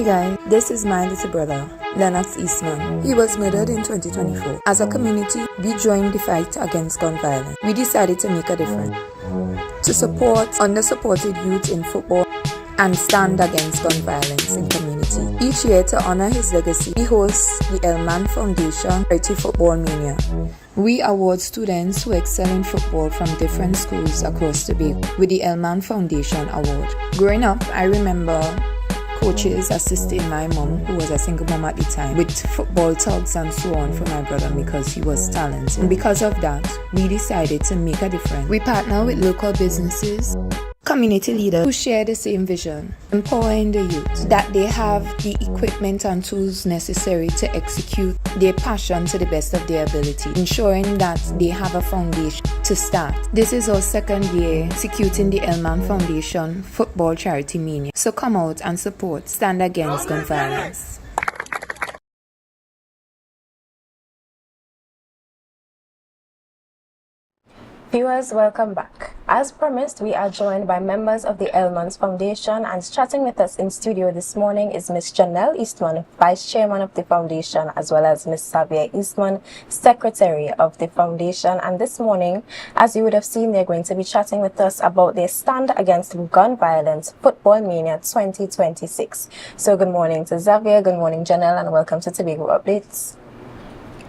Hi guys, this is my little brother, Janelle Eastman. He was murdered in 2024. As a community, we joined the fight against gun violence. We decided to make a difference, to support under-supported youth in football and stand against gun violence in community. Each year, to honor his legacy, we host the Elman Foundation Charity Football Mania. We award students who excel in football from different schools across Tobago with the Elman Foundation Award. Growing up, I remember coaches assisting my mom, who was a single mom at the time, with football tugs and so on for my brother because he was talented. And because of that, we decided to make a difference. We partner with local businesses, community leaders who share the same vision, empowering the youth that they have the equipment and tools necessary to execute their passion to the best of their ability, ensuring that they have a foundation to start. This is our second year executing the Elman Foundation Football Charity Mania. So come out and support Stand Against Gun Violence. Viewers, welcome back. As promised, we are joined by members of the Elman's Foundation, and chatting with us in studio this morning is Ms. Janelle Eastman, Vice Chairman of the Foundation, as well as Ms. Zeshawn Eastman, Secretary of the Foundation. And this morning, as you would have seen, they're going to be chatting with us about their Stand Against Gun Violence Football Mania 2026. So good morning to Xavier, good morning Janelle, and welcome to Tobago Updates.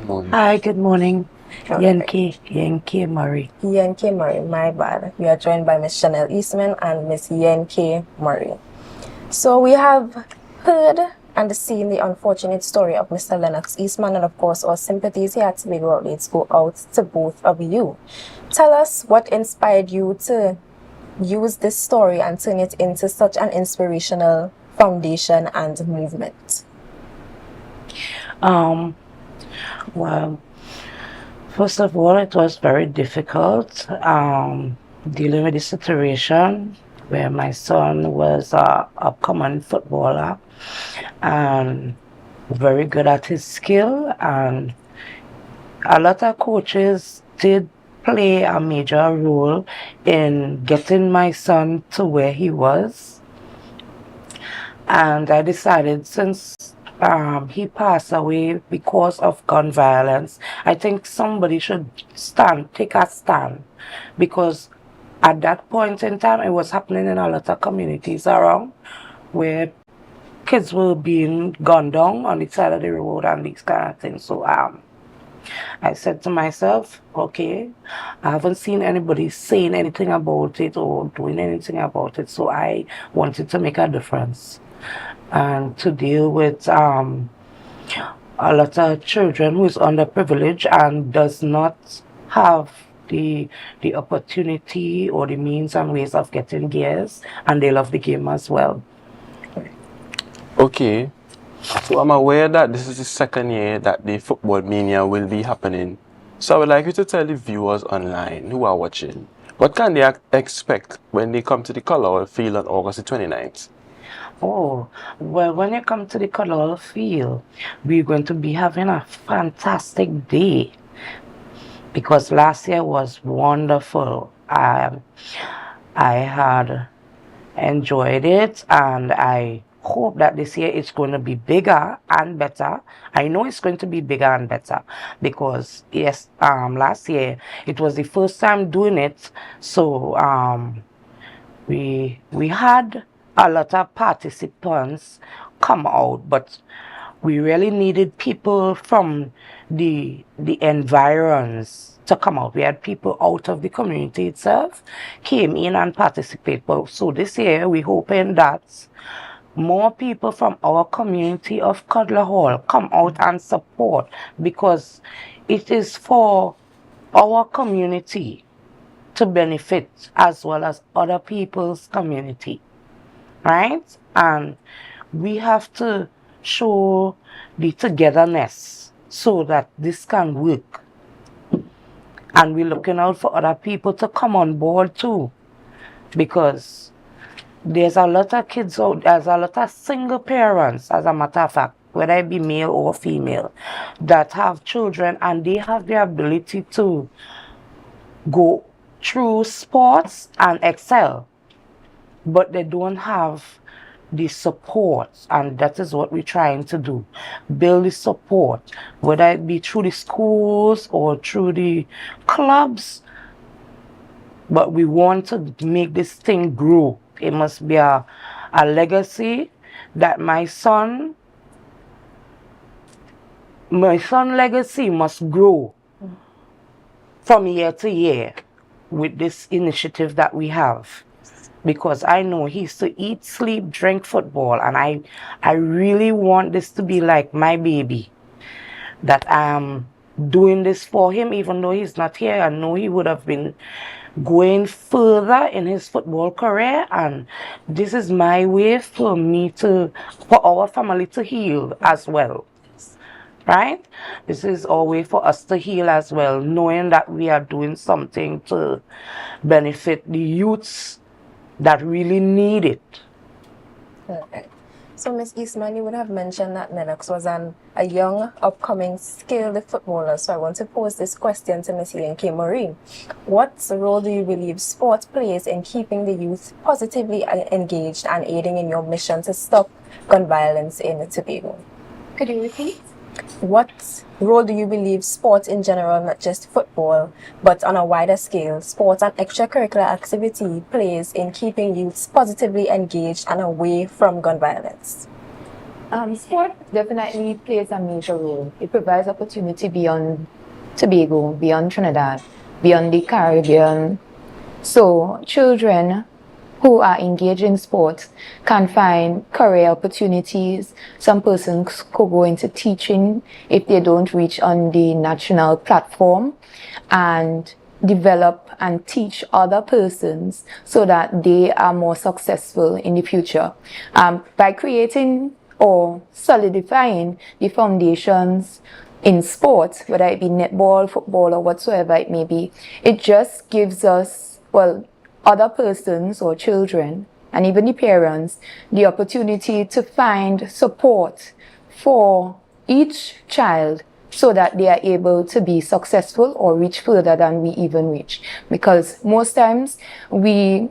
Good morning. Hi, good morning. Yankee Murray. Yankee Murray, my bad. We are joined by Ms. Janelle Eastman and Ms. Yankee Murray. So we have heard and seen the unfortunate story of Mr. Lennox Eastman, and of course our sympathies here at Tobago Updates go out to both of you. Tell us what inspired you to use this story and turn it into such an inspirational foundation and movement. Well, first of all, it was very difficult dealing with the situation where my son was a upcoming footballer and very good at his skill, and a lot of coaches did play a major role in getting my son to where he was. And I decided, since he passed away because of gun violence, I think somebody should take a stand, because at that point in time it was happening in a lot of communities around where kids were being gunned down on the side of the road and these kind of things. So I said to myself, okay, I haven't seen anybody saying anything about it or doing anything about it, so I wanted to make a difference and to deal with a lot of children who is underprivileged and does not have the opportunity or the means and ways of getting gears, and they love the game as well. Okay, so I'm aware that this is the second year that the Football Mania will be happening. So I would like you to tell the viewers online who are watching, what can they expect when they come to the Color Field on August the 29th? Oh, well, when you come to the Color Field, we're going to be having a fantastic day, because last year was wonderful. I had enjoyed it, and I hope that this year it's going to be bigger and better. I know it's going to be bigger and better because, yes, last year it was the first time doing it, so we had a lot of participants come out, but we really needed people from the environs to come out. We had people out of the community itself came in and participate. So this year we're hoping that more people from our community of Cudler Hall come out and support, because it is for our community to benefit as well as other people's community, right? And we have to show the togetherness so that this can work. And we're looking out for other people to come on board too, because there's a lot of kids out, there's a lot of single parents, as a matter of fact, whether it be male or female, that have children and they have the ability to go through sports and excel, but they don't have the support, and that is what we're trying to do. Build the support, whether it be through the schools or through the clubs. But we want to make this thing grow. It must be a legacy that my son legacy must grow from year to year with this initiative that we have. Because I know he used to eat, sleep, drink football, and I really want this to be like my baby. That I'm doing this for him, even though he's not here. I know he would have been going further in his football career, and this is my way for our family to heal as well. Right? This is our way for us to heal as well, knowing that we are doing something to benefit the youths that really need it. Okay. So, Ms. Eastman, you would have mentioned that Lennox was a young, upcoming, skilled footballer. So I want to pose this question to Ms. Ian K. Marie. What role do you believe sport plays in keeping the youth positively engaged and aiding in your mission to stop gun violence in Tobago? Could you repeat? What role do you believe sport in general, not just football, but on a wider scale, sport and extracurricular activity plays in keeping youths positively engaged and away from gun violence? Sport definitely plays a major role. It provides opportunity beyond Tobago, beyond Trinidad, beyond the Caribbean. So children who are engaged in sports can find career opportunities. Some persons could go into teaching if they don't reach on the national platform, and develop and teach other persons so that they are more successful in the future. By creating or solidifying the foundations in sports, whether it be netball, football, or whatsoever it may be, it just gives us, other persons or children, and even the parents, the opportunity to find support for each child so that they are able to be successful or reach further than we even reach. Because most times we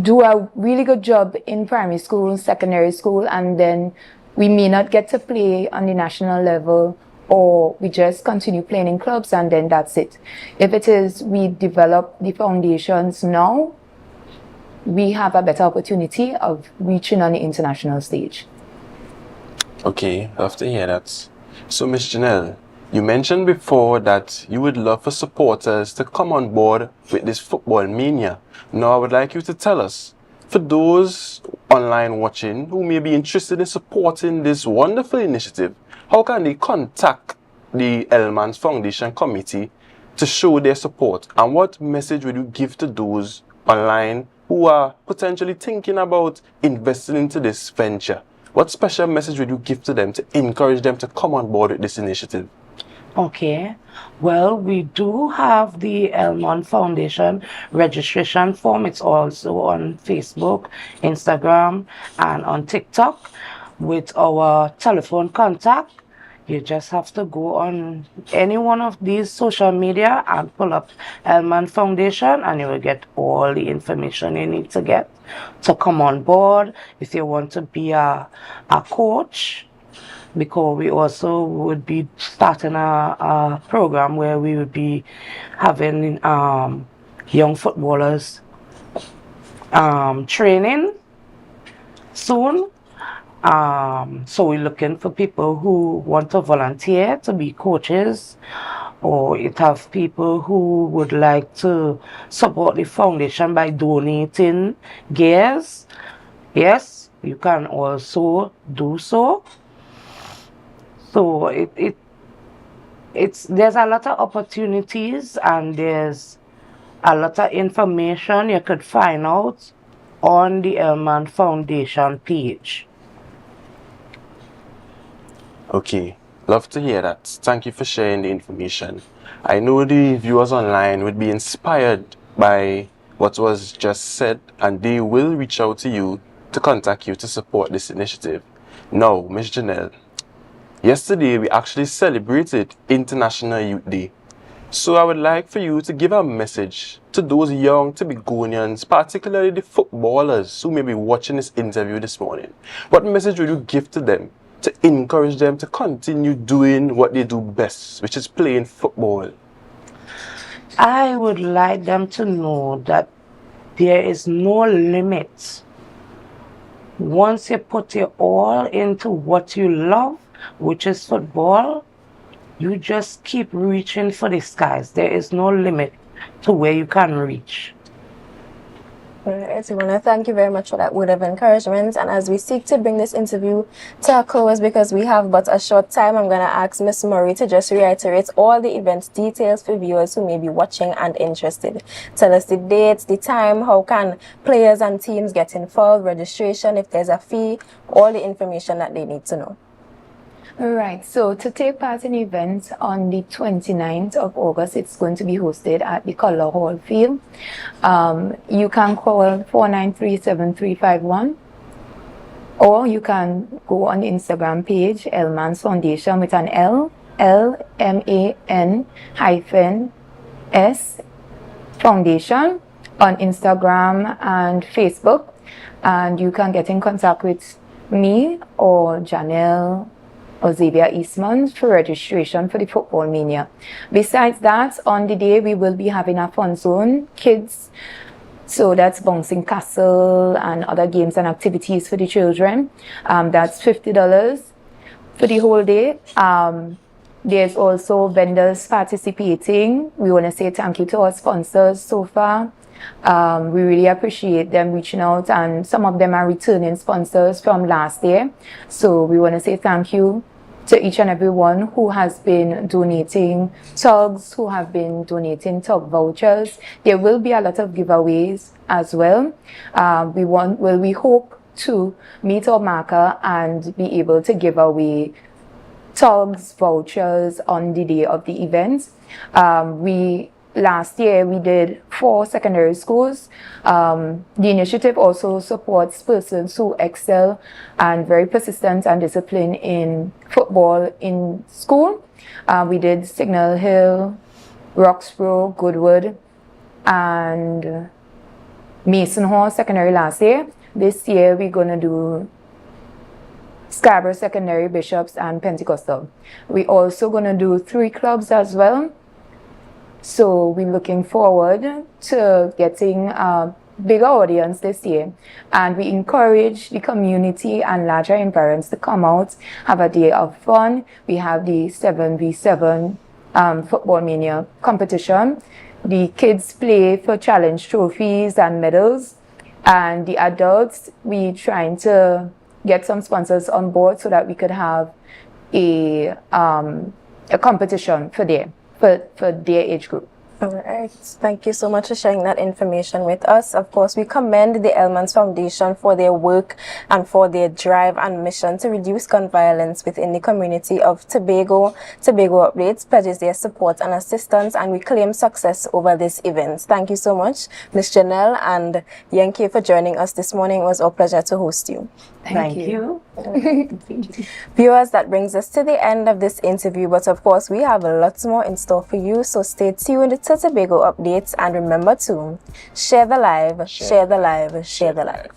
do a really good job in primary school, secondary school, and then we may not get to play on the national level, or we just continue playing in clubs and then that's it. If it is we develop the foundations now, we have a better opportunity of reaching on the international stage. Okay, love to hear that. So, Miss Janelle, you mentioned before that you would love for supporters to come on board with this football mania. Now, I would like you to tell us, for those online watching who may be interested in supporting this wonderful initiative, how can they contact the Elmans Foundation Committee to show their support? And what message would you give to those online who are potentially thinking about investing into this venture? What special message would you give to them to encourage them to come on board with this initiative? Okay, well, we do have the Elmon Foundation registration form. It's also on Facebook, Instagram, and on TikTok with our telephone contact. You just have to go on any one of these social media and pull up Elman Foundation, and you will get all the information you need to get to come on board. If you want to be a coach, because we also would be starting a program where we would be having young footballers training soon. So we're looking for people who want to volunteer to be coaches, or it have people who would like to support the foundation by donating gears. Yes, you can also do so. So there's a lot of opportunities, and there's a lot of information you could find out on the Elman Foundation page. Okay, love to hear that. Thank you for sharing the information. I know the viewers online would be inspired by what was just said, and they will reach out to you to contact you to support this initiative. Now, Ms. Janelle, yesterday we actually celebrated International Youth Day. So I would like for you to give a message to those young Tobagonians, particularly the footballers who may be watching this interview this morning. What message would you give to them to encourage them to continue doing what they do best, which is playing football? I would like them to know that there is no limit. Once you put your all into what you love, which is football, you just keep reaching for the skies. There is no limit to where you can reach. Alright, we want to thank you very much for that word of encouragement. And as we seek to bring this interview to a close, because we have but a short time, I'm going to ask Miss Murray to just reiterate all the event details for viewers who may be watching and interested. Tell us the dates, the time, how can players and teams get involved, registration, if there's a fee, all the information that they need to know. Alright, so to take part in the event on the 29th of August, it's going to be hosted at the Color Hall Field. You can call 493-7351, or you can go on the Instagram page, Elman's Foundation, with an LMAN-S Foundation on Instagram and Facebook. And you can get in contact with me or Janelle or Eastman for registration for the Football Mania. Besides that, on the day we will be having a fun zone, kids, so that's bouncing castle and other games and activities for the children. That's $50 for the whole day. There's also vendors participating. We want to say thank you to our sponsors so far. We really appreciate them reaching out, and some of them are returning sponsors from last year. So we want to say thank you to each and every one who has been donating tugs, who have been donating tug vouchers. There will be a lot of giveaways as well. We hope to meet our marker and be able to give away tugs, vouchers on the day of the event. Last year, we did 4 secondary schools. The initiative also supports persons who excel and very persistent and disciplined in football in school. We did Signal Hill, Roxborough, Goodwood, and Mason Hall Secondary last year. This year, we're going to do Scarborough Secondary, Bishops, and Pentecostal. We're also going to do 3 clubs as well. So we're looking forward to getting a bigger audience this year. And we encourage the community and larger environs to come out, have a day of fun. We have the 7v7 Football Mania competition. The kids play for challenge trophies and medals. And the adults, we're trying to get some sponsors on board so that we could have a competition for their age group. All right. Thank you so much for sharing that information with us. Of course, we commend the Elman's Foundation for their work and for their drive and mission to reduce gun violence within the community of Tobago. Tobago Updates pledges their support and assistance, and we claim success over this event. Thank you so much, Ms. Janelle and Yankee, for joining us this morning. It was our pleasure to host you. Thank you. Viewers, that brings us to the end of this interview, but of course we have lots more in store for you, so stay tuned to Tobago Updates, and remember to share the live, share the live, share the live.